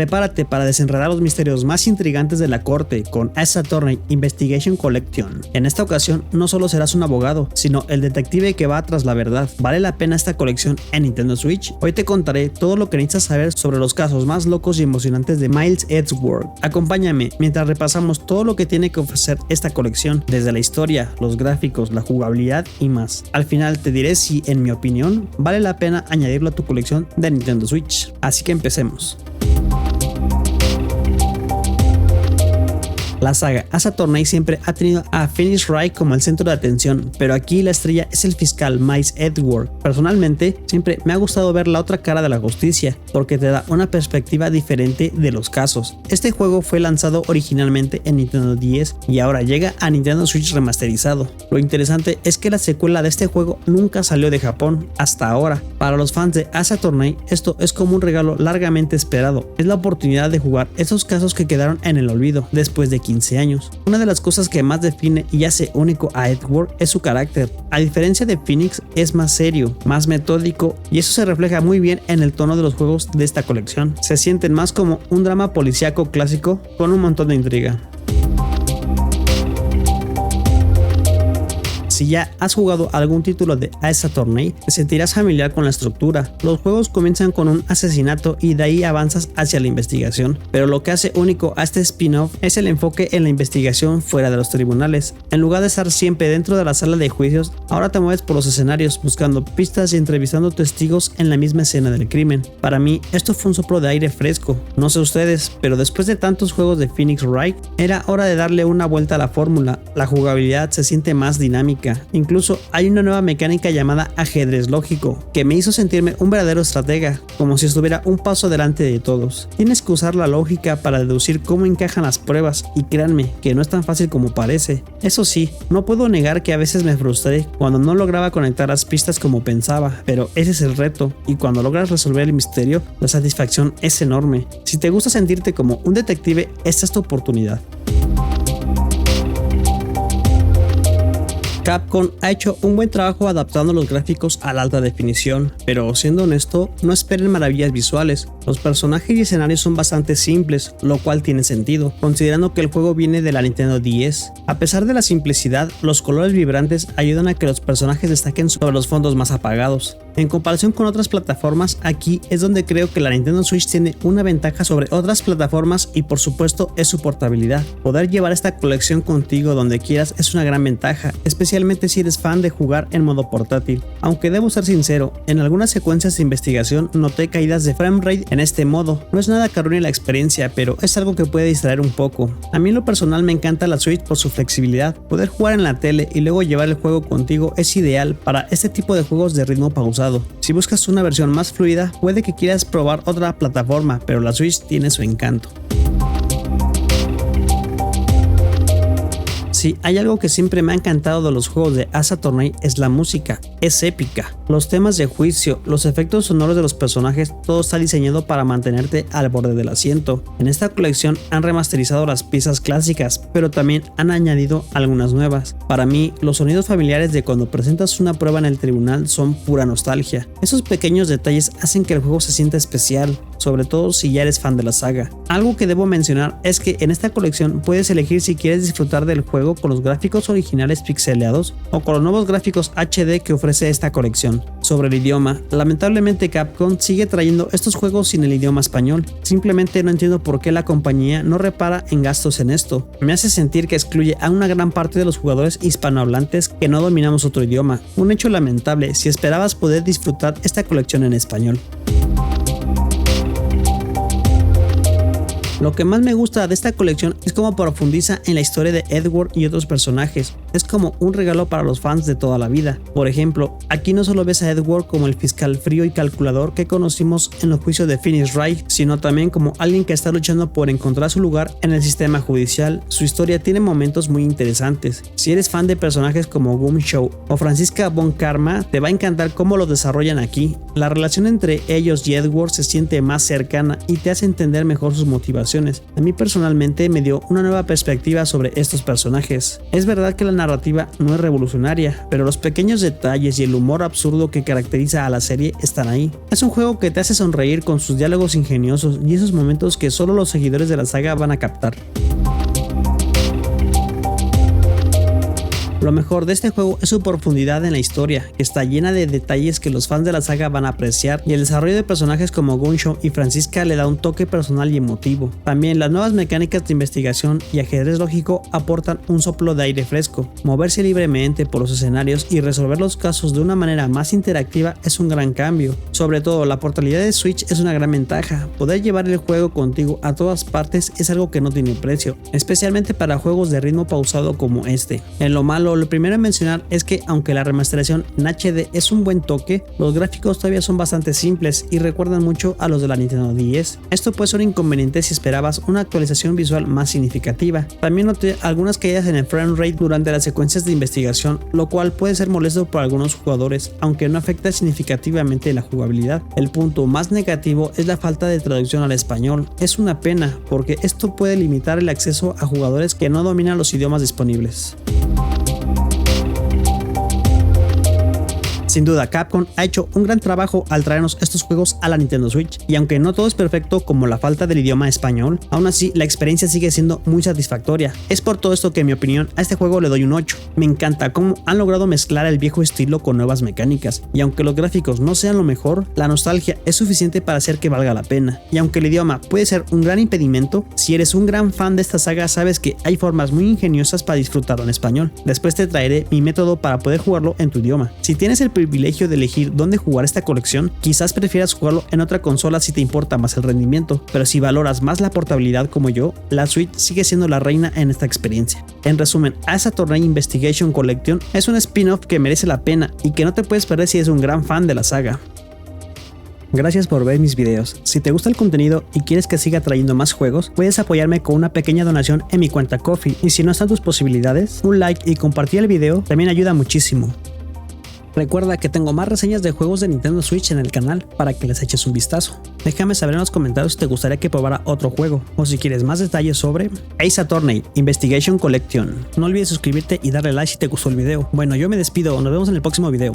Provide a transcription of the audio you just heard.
Prepárate para desenredar los misterios más intrigantes de la corte con Ace Attorney Investigation Collection. En esta ocasión no solo serás un abogado, sino el detective que va tras la verdad. ¿Vale la pena esta colección en Nintendo Switch? Hoy te contaré todo lo que necesitas saber sobre los casos más locos y emocionantes de Miles Edgeworth. Acompáñame mientras repasamos todo lo que tiene que ofrecer esta colección, desde la historia, los gráficos, la jugabilidad y más. Al final te diré si, en mi opinión, vale la pena añadirlo a tu colección de Nintendo Switch. Así que empecemos. La saga Ace Attorney siempre ha tenido a Phoenix Wright como el centro de atención, pero aquí la estrella es el fiscal Miles Edgeworth. Personalmente, siempre me ha gustado ver la otra cara de la justicia, porque te da una perspectiva diferente de los casos. Este juego fue lanzado originalmente en Nintendo 10 y ahora llega a Nintendo Switch remasterizado. Lo interesante es que la secuela de este juego nunca salió de Japón hasta ahora. Para los fans de Ace Attorney, esto es como un regalo largamente esperado. Es la oportunidad de jugar esos casos que quedaron en el olvido después de 15 años. Una de las cosas que más define y hace único a Edgeworth es su carácter. A diferencia de Phoenix, es más serio, más metódico, y eso se refleja muy bien en el tono de los juegos de esta colección. Se sienten más como un drama policíaco clásico con un montón de intriga. Si ya has jugado algún título de Ace Attorney, te sentirás familiar con la estructura. Los juegos comienzan con un asesinato y de ahí avanzas hacia la investigación, pero lo que hace único a este spin-off es el enfoque en la investigación fuera de los tribunales. En lugar de estar siempre dentro de la sala de juicios, ahora te mueves por los escenarios buscando pistas y entrevistando testigos en la misma escena del crimen. Para mí, esto fue un soplo de aire fresco. No sé ustedes, pero después de tantos juegos de Phoenix Wright, era hora de darle una vuelta a la fórmula. La jugabilidad se siente más dinámica. Incluso hay una nueva mecánica llamada ajedrez lógico, que me hizo sentirme un verdadero estratega, como si estuviera un paso delante de todos. Tienes que usar la lógica para deducir cómo encajan las pruebas, y créanme que no es tan fácil como parece. Eso sí, no puedo negar que a veces me frustré cuando no lograba conectar las pistas como pensaba, pero ese es el reto, y cuando logras resolver el misterio, la satisfacción es enorme. Si te gusta sentirte como un detective, esta es tu oportunidad. Capcom ha hecho un buen trabajo adaptando los gráficos a la alta definición, pero siendo honesto, no esperen maravillas visuales. Los personajes y escenarios son bastante simples, lo cual tiene sentido, considerando que el juego viene de la Nintendo 10. A pesar de la simplicidad, los colores vibrantes ayudan a que los personajes destaquen sobre los fondos más apagados. En comparación con otras plataformas, aquí es donde creo que la Nintendo Switch tiene una ventaja sobre otras plataformas y por supuesto es su portabilidad. Poder llevar esta colección contigo donde quieras es una gran ventaja, especialmente si eres fan de jugar en modo portátil. Aunque debo ser sincero, en algunas secuencias de investigación noté caídas de framerate en este modo. No es nada que arruine la experiencia, pero es algo que puede distraer un poco. A mí en lo personal me encanta la Switch por su flexibilidad. Poder jugar en la tele y luego llevar el juego contigo es ideal para este tipo de juegos de ritmo pausado. Si buscas una versión más fluida, puede que quieras probar otra plataforma, pero la Switch tiene su encanto. Si hay algo que siempre me ha encantado de los juegos de Ace Attorney es la música, es épica. Los temas de juicio, los efectos sonoros de los personajes, todo está diseñado para mantenerte al borde del asiento. En esta colección han remasterizado las piezas clásicas, pero también han añadido algunas nuevas. Para mí, los sonidos familiares de cuando presentas una prueba en el tribunal son pura nostalgia. Esos pequeños detalles hacen que el juego se sienta especial, sobre todo si ya eres fan de la saga. Algo que debo mencionar es que en esta colección puedes elegir si quieres disfrutar del juego con los gráficos originales pixeleados o con los nuevos gráficos HD que ofrece esta colección. Sobre el idioma, lamentablemente Capcom sigue trayendo estos juegos sin el idioma español. Simplemente no entiendo por qué la compañía no repara en gastos en esto. Me hace sentir que excluye a una gran parte de los jugadores hispanohablantes que no dominamos otro idioma. Un hecho lamentable si esperabas poder disfrutar esta colección en español. Lo que más me gusta de esta colección es cómo profundiza en la historia de Edgeworth y otros personajes. Es como un regalo para los fans de toda la vida. Por ejemplo, aquí no solo ves a Edgeworth como el fiscal frío y calculador que conocimos en los juicios de Phoenix Wright, sino también como alguien que está luchando por encontrar su lugar en el sistema judicial. Su historia tiene momentos muy interesantes. Si eres fan de personajes como Gum Show o Franziska von Karma, te va a encantar cómo lo desarrollan aquí. La relación entre ellos y Edgeworth se siente más cercana y te hace entender mejor sus motivaciones. versiones. A mí personalmente me dio una nueva perspectiva sobre estos personajes. Es verdad que la narrativa no es revolucionaria, pero los pequeños detalles y el humor absurdo que caracteriza a la serie están ahí. Es un juego que te hace sonreír con sus diálogos ingeniosos y esos momentos que solo los seguidores de la saga van a captar. Lo mejor de este juego es su profundidad en la historia, que está llena de detalles que los fans de la saga van a apreciar, y el desarrollo de personajes como Gunshow y Francisca le da un toque personal y emotivo. También las nuevas mecánicas de investigación y ajedrez lógico aportan un soplo de aire fresco. Moverse libremente por los escenarios y resolver los casos de una manera más interactiva es un gran cambio. Sobre todo, la portabilidad de Switch es una gran ventaja. Poder llevar el juego contigo a todas partes es algo que no tiene precio, especialmente para juegos de ritmo pausado como este. En lo malo, lo primero en mencionar es que aunque la remasterización en HD es un buen toque, los gráficos todavía son bastante simples y recuerdan mucho a los de la Nintendo DS. Esto puede ser un inconveniente si esperabas una actualización visual más significativa. También noté algunas caídas en el frame rate durante las secuencias de investigación, lo cual puede ser molesto para algunos jugadores, aunque no afecta significativamente la jugabilidad. El punto más negativo es la falta de traducción al español. Es una pena, porque esto puede limitar el acceso a jugadores que no dominan los idiomas disponibles. Sin duda, Capcom ha hecho un gran trabajo al traernos estos juegos a la Nintendo Switch, y aunque no todo es perfecto como la falta del idioma español, aún así la experiencia sigue siendo muy satisfactoria. Es por todo esto que en mi opinión a este juego le doy un 8. Me encanta cómo han logrado mezclar el viejo estilo con nuevas mecánicas, y aunque los gráficos no sean lo mejor, la nostalgia es suficiente para hacer que valga la pena. Y aunque el idioma puede ser un gran impedimento, si eres un gran fan de esta saga sabes que hay formas muy ingeniosas para disfrutarlo en español. Después te traeré mi método para poder jugarlo en tu idioma. Si tienes el privilegio de elegir dónde jugar esta colección, quizás prefieras jugarlo en otra consola si te importa más el rendimiento, pero si valoras más la portabilidad como yo, la Switch sigue siendo la reina en esta experiencia. En resumen, Ace Attorney Investigation Collection es un spin-off que merece la pena y que no te puedes perder si eres un gran fan de la saga. Gracias por ver mis videos. Si te gusta el contenido y quieres que siga trayendo más juegos, puedes apoyarme con una pequeña donación en mi cuenta Ko-fi, y si no están tus posibilidades, un like y compartir el video también ayuda muchísimo. Recuerda que tengo más reseñas de juegos de Nintendo Switch en el canal para que les eches un vistazo. Déjame saber en los comentarios si te gustaría que probara otro juego, o si quieres más detalles sobre Ace Attorney Investigation Collection. No olvides suscribirte y darle like si te gustó el video. Bueno, yo me despido, nos vemos en el próximo video.